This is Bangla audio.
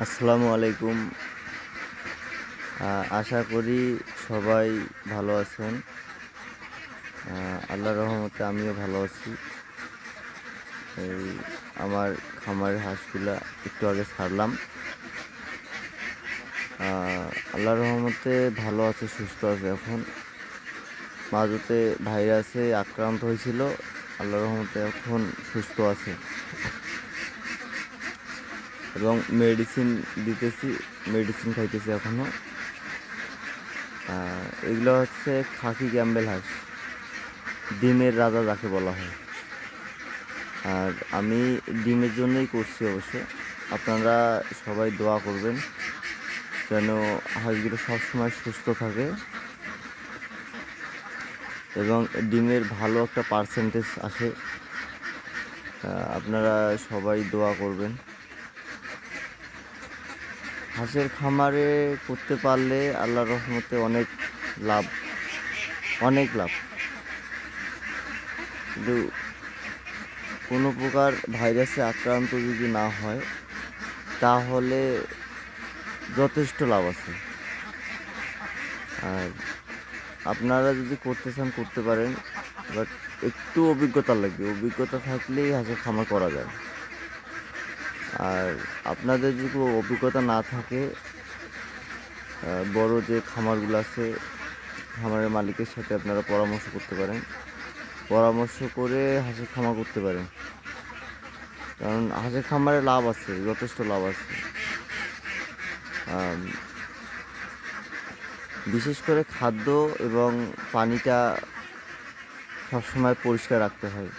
আসসালামু আলাইকুম। আশা করি সবাই ভালো আছেন। আল্লাহর রহমতে আমিও ভালো আছি। এই আমার খামারের হাঁসগুলা একটু আগে ছাড়লাম। আল্লাহর রহমতে ভালো আছে, সুস্থ আছে এখন। মাঝতে ভাইরাসে আক্রান্ত হয়েছিল, আল্লাহর রহমতে এখন সুস্থ আছে এবং মেডিসিন দিতেছি, মেডিসিন খাইতেছি এখনও। এগুলো হচ্ছে খাকি ক্যাম্বেল হাঁস, ডিমের রাজা যাকে বলা হয়। আর আমি ডিমের জন্যই করছি অবশ্য। আপনারা সবাই দোয়া করবেন যেন হাঁসগুলো সবসময় সুস্থ থাকে এবং ডিমের ভালো একটা পার্সেন্টেজ আসে। আপনারা সবাই দোয়া করবেন। হাঁসের খামারে করতে পারলে আল্লাহর রহমতে অনেক লাভ, অনেক লাভ। কিন্তু কোনো প্রকার ভাইরাসে আক্রান্ত যদি না হয় তাহলে যথেষ্ট লাভ আছে। আর আপনারা যদি করতে চান করতে পারেন, বাট একটু অভিজ্ঞতা লাগবে। অভিজ্ঞতা থাকলেই হাঁসের খামার করা যায়। আর আপনাদের যদি অভিজ্ঞতা না থাকে, বড় যে খামারগুলো আছে, খামারের মালিকের সাথে আপনারা পরামর্শ করতে পারেন। পরামর্শ করে হাঁসের খামার করতে পারেন, কারণ হাঁসের খামারে লাভ আছে, যথেষ্ট লাভ আছে। বিশেষ করে খাদ্য এবং পানিটা সবসময় পরিষ্কার রাখতে হয়।